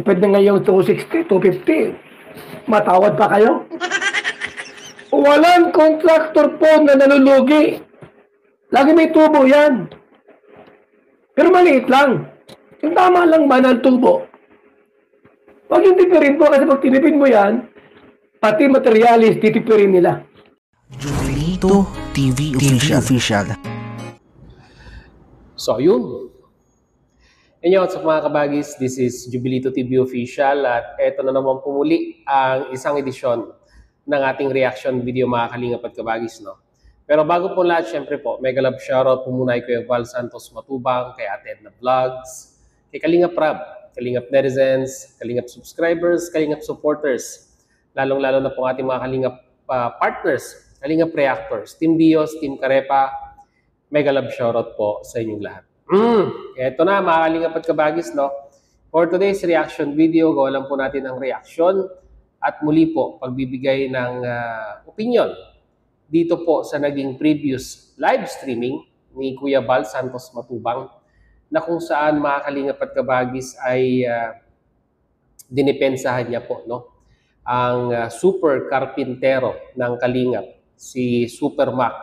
Tipid na ngayon 260, 250. Matawad pa kayo? Walang contractor po na nalulugi. Lagi may tubo yan. Pero maliit lang. Yung tama lang man ang tubo. Huwag yung tipirin po kasi pag tinipin mo yan, pati materialis titipirin nila. Jubilito TV Official. So, yun. Inyo, what's up mga kabagis? This is Jubilito TV Official at eto na naman pumuli ang isang edisyon ng ating reaction video mga kalingap at kabagis, no? Pero bago po lahat, syempre po, mega love shoutout po muna kay Val Santos Matubang, kay Ate Edna Vlogs, kay Kalingap Rab, Kalingap Netizens, Kalingap Subscribers, Kalingap Supporters, lalong-lalo na po ating mga Kalingap partners, Kalingap Reactors, Team Bios, Team Karepa, mega love shoutout po sa inyong lahat. Ito na mga Kalingap at kabagis, no? For today's reaction video, gawa lang po natin ang reaction at muli po pagbibigay ng opinion dito po sa naging previous live streaming ni Kuya Val Santos Matubang na kung saan mga Kalingap at kabagis ay dinipensahan niya po, no? Ang super karpintero ng Kalingap, si Super Mac,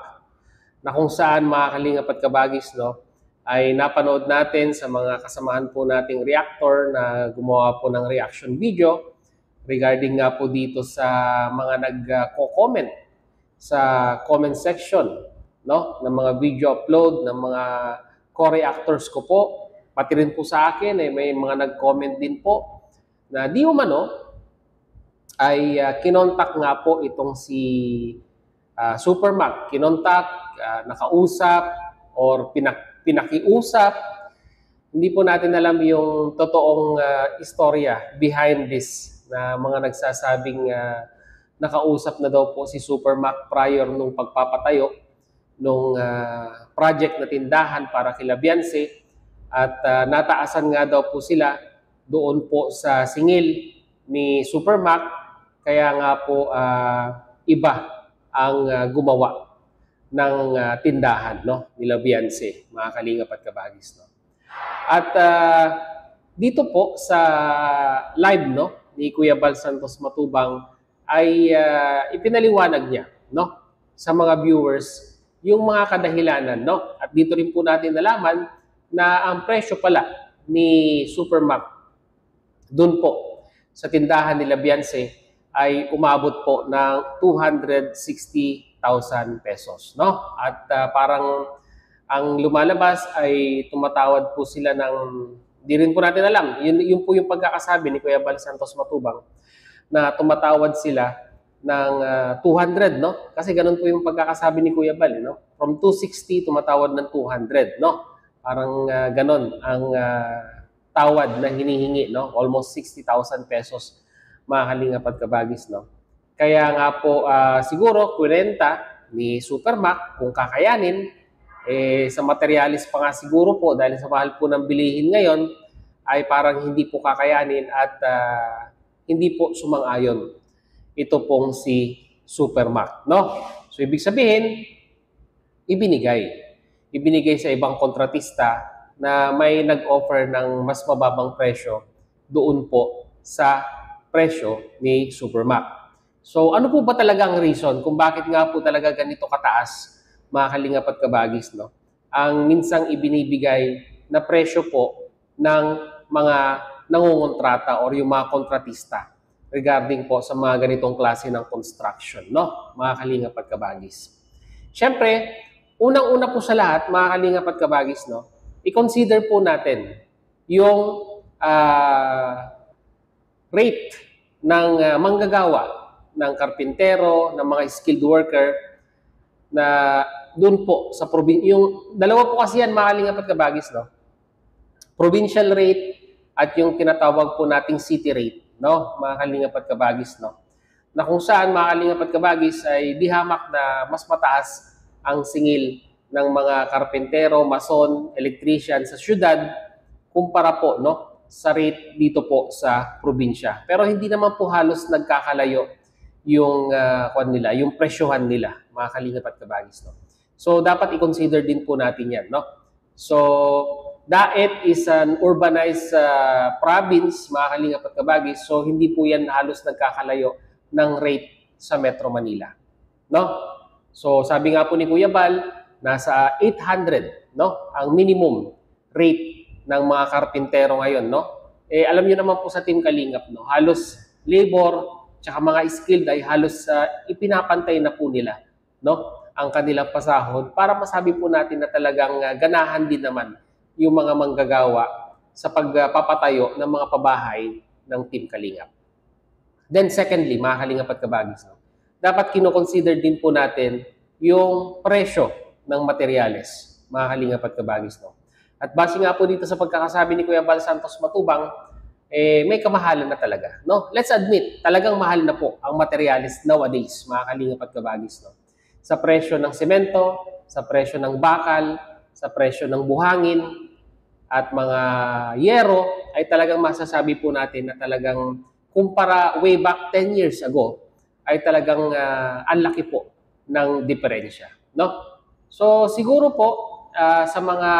na kung saan mga Kalingap at kabagis, no, ay napanood natin sa mga kasamahan po nating reactor na gumawa po ng reaction video regarding nga po dito sa mga nagko-comment sa comment section, no, ng mga video upload ng mga co-reactors ko po, pati rin po sa akin ay may mga nag-comment din po na di umano ay kinontak nga po itong si Super Mac, kinontak, nakausap or pinakiusap. Hindi po natin alam yung totoong istorya behind this na mga nagsasabing nakausap na daw po si Super Mac prior nung pagpapatayo nung project na tindahan para kila Beyonce at nataasan nga daw po sila doon po sa singil ni Super Mac, kaya nga po iba ang gumawa ng tindahan, no, nila Beyonce, mga Kalingap at kabagis, no. At dito po sa live, no, ni Kuya Val Santos Matubang ay ipinaliwanag niya, no, sa mga viewers yung mga kadahilanan, no. At dito rin po natin nalaman na ang presyo pala ni Super Mac doon po sa tindahan nila Beyonce ay umabot po ng 260,000 pesos, no? At parang ang lumalabas ay tumatawad po sila ng, di rin po natin alam, yun po yung pagkakasabi ni Kuya Val Santos Matubang, na tumatawad sila ng 200, no? Kasi ganun po yung pagkakasabi ni Kuya Val, no? From 260, tumatawad ng 200, no? Parang ganun ang tawad na hinihingi, no? Almost 60,000 pesos, mga Kalingap at kabagis, no? Kaya nga po siguro kwenta ni Super Mac kung kakayanin, sa materialis pa nga siguro po dahil sa mahal po ng bilihin ngayon ay parang hindi po kakayanin at hindi po sumang-ayon ito pong si Super Mac, no? So ibig sabihin, ibinigay sa ibang kontratista na may nag-offer ng mas mababang presyo doon po sa presyo ni Super Mac. So ano po ba talaga ang reason kung bakit nga po talaga ganito kataas, mga Kalingap at kabagis, no, ang minsang ibinibigay na presyo po ng mga nangungontrata or yung mga kontratista regarding po sa mga ganitong klase ng construction, no, mga Kalingap at kabagis. Siyempre, unang-una po sa lahat, mga Kalingap at kabagis, no, i-consider po natin yung rate ng manggagawa, ng karpintero, ng mga skilled worker na doon po sa probinsya. Yung dalawa po kasi yan, mga Kalingap at kabagis, no? Provincial rate at yung tinatawag po nating city rate, no, mga Kalingap at kabagis, no? Na kung saan, mga Kalingap at kabagis, ay di hamak na mas mataas ang singil ng mga karpintero, mason, electrician sa syudad kumpara po, no, sa rate dito po sa probinsya. Pero hindi naman po halos nagkakalayo yung nila, yung presyohan nila, mga Kalingap at kabagis, no. So dapat i-consider din po natin 'yan, no. So Daet is an urbanized province, mga kalingap at kabagis, so hindi po yan halos nagkakalayo ng rate sa Metro Manila. No? So sabi nga po ni Kuya Bal, nasa 800, no? Ang minimum rate ng mga karpintero ngayon, no? Alam niyo naman po sa Team Kalingap, no? Halos labor tsaka mga skilled ay halos ipinapantay na po nila, no? Ang kanilang pasahod para masabi po natin na talagang ganahan din naman yung mga manggagawa sa pagpapatayo ng mga pabahay ng Team Kalingap. Then secondly, mga Kalingap at kabagis, no? Dapat kino-consider din po natin yung presyo ng materyales, mga Kalingap at kabagis, no? At base nga po dito sa pagkakasabi ni Kuya Bal Santos Matubang, may kamahalan na talaga, no? Let's admit, talagang mahal na po ang materyales nowadays, mga Kalingap at kabagis, no? Sa presyo ng semento, sa presyo ng bakal, sa presyo ng buhangin, at mga yero, ay talagang masasabi po natin na talagang kumpara way back 10 years ago, ay talagang ang laki po ng diferensya, no? So siguro po sa mga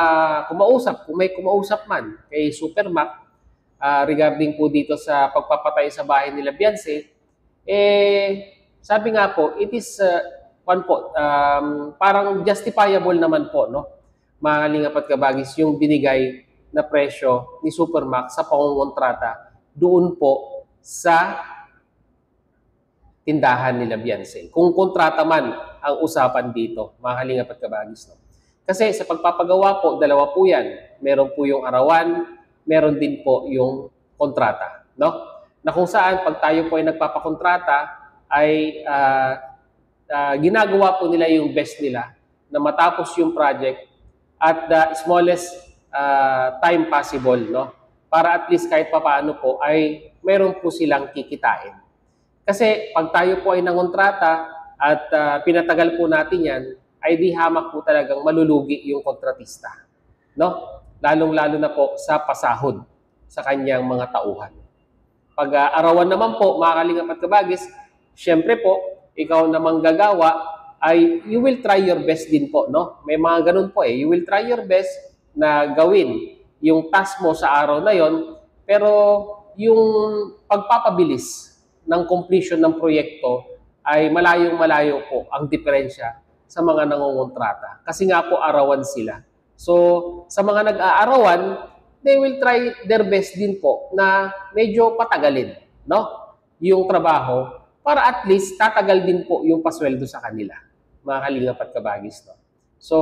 kumausap, kung may kumausap man kay Supermac regarding po dito sa pagpapatay sa bahay nila Beyonce, sabi nga po, it is parang justifiable naman po, no? Mga Kalingap at kabagis, yung binigay na presyo ni Supermac sa pangungontrata doon po sa tindahan nila Beyonce. Kung kontrata man ang usapan dito, mga Kalingap at kabagis, no? Kasi sa pagpapagawa po, dalawa po yan. Meron po yung arawan, meron din po yung kontrata, no? Na kung saan pag tayo po ay nagpapakontrata ay ginagawa po nila yung best nila na matapos yung project at the smallest time possible, no? Para at least kahit papaano po ay meron po silang kikitain. Kasi pag tayo po ay nangontrata at pinatagal po natin yan, ay di hamak po talagang malulugi yung kontratista, no? Lalong-lalo na po sa pasahod sa kanyang mga tauhan. Pag arawan naman po, mga Kalingap at kabagis, syempre po, ikaw na manggagawa, ay you will try your best din po, no? May mga ganun po You will try your best na gawin yung task mo sa araw na yon, pero yung pagpapabilis ng completion ng proyekto ay malayong-malayo po ang diferensya sa mga nangongontrata. Kasi nga po arawan sila. So, sa mga nag-aarawan, they will try their best din po na medyo patagalin, no? Yung trabaho para at least tatagal din po yung pasweldo sa kanila, mga Kalingap at kabagis, no? So,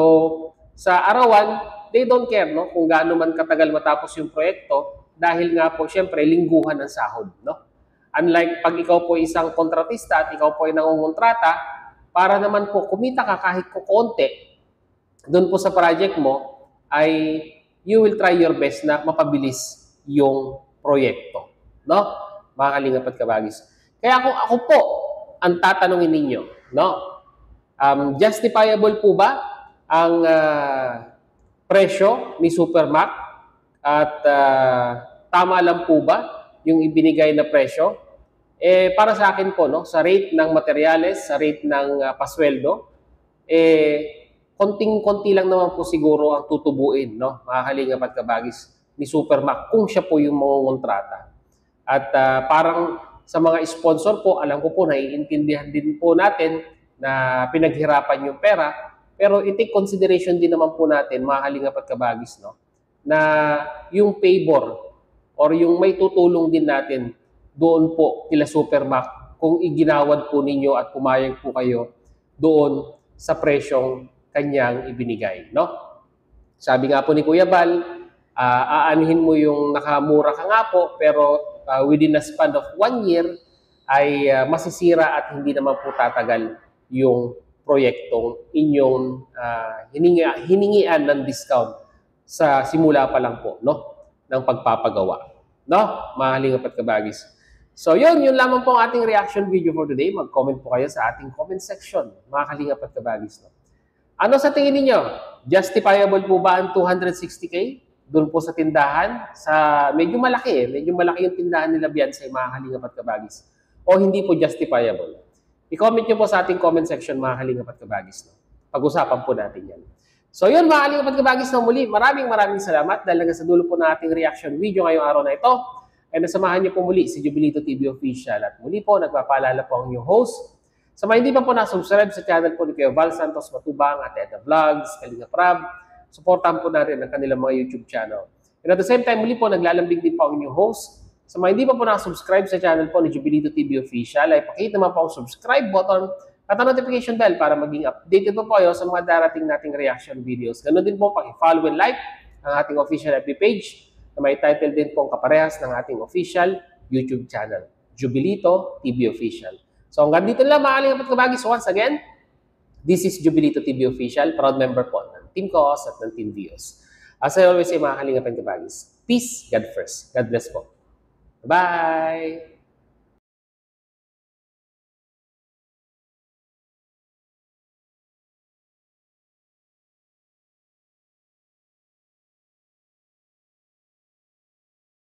sa arawan, they don't care, no? Kung gaano man katagal matapos yung proyekto dahil nga po, syempre, lingguhan ng sahod, no? Unlike pag ikaw po isang kontratista at ikaw po ay nangungontrata, para naman po kumita ka kahit ko konti doon po sa project mo, ay you will try your best na mapabilis yung proyekto, no? Mga Kalingap at kabagis. Kaya kung ako po ang tatanungin ninyo, no? Justifiable po ba ang presyo ni Supermac at tama lang po ba yung ibinigay na presyo? Para sa akin po, no, sa rate ng materyales, sa rate ng pasweldo, konting-konti lang naman po siguro ang tutubuin, no, mga Kalingap at kabagis, ni Supermac kung siya po yung mangongontrata. At parang sa mga sponsor po, alam ko po, naiintindihan din po natin na pinaghirapan yung pera, pero i-take consideration din naman po natin, mga Kalingap at kabagis, no, na yung favor or yung may tutulong din natin doon po kila Supermac kung iginawad po ninyo at pumayag po kayo doon sa presyong kanyang ibinigay, no? Sabi nga po ni Kuya Bal, aanhin mo yung nakamura ka nga po, pero within a span of 1 year ay masisira at hindi naman po tatagal yung proyektong inyong hiningian ng discount sa simula pa lang po, no, ng pagpapagawa, no, mga Kalingap at kabagis. So yun lamang po ang ating reaction video for today. Mag-comment po kayo sa ating comment section, mga Kalingap at kabagis, no? Ano sa tingin ninyo? Justifiable po ba ang 260K doon po sa tindahan? Medyo malaki medyo malaki yung tindahan nila Beyonce, mga Kalingap at kabagis. O hindi po justifiable? I-comment nyo po sa ating comment section, mga Kalingap at kabagis, no? Pag-usapan po natin yan. So yun mga kalingap at kabagis na muli, maraming salamat dahil hanggang sa dulo po ng ating reaction video ngayong araw na ito ay nasamahan niyo po muli si Jubilito TV Official. At muli po, nagpapaalala po ang inyong host. Sa mga hindi pa po na-subscribe sa channel po ni Kuya Val Santos Matubang at Edna Vlogs, Kalingap Rab, supportahan po natin ang kanilang mga YouTube channel. And at the same time, muli po, naglalambing din po ang inyong host. Sa mga hindi pa po na-subscribe sa channel po ni Jubilito TV Official, ay pakita naman po ang subscribe button at ang notification bell para maging updated po kayo sa mga darating nating reaction videos. Ganun din po, paki-follow and like ang ating official FB page na may title din po ang kaparehas ng ating official YouTube channel, Jubilito TV Official. So hanggang dito lang mga kalingap at kabagis. Once again, this is Jubilito TV Official, proud member po ng Team Cos at ng Team Vios. As I always say mga kalingap at kabagis, peace, God first. God bless po. Bye!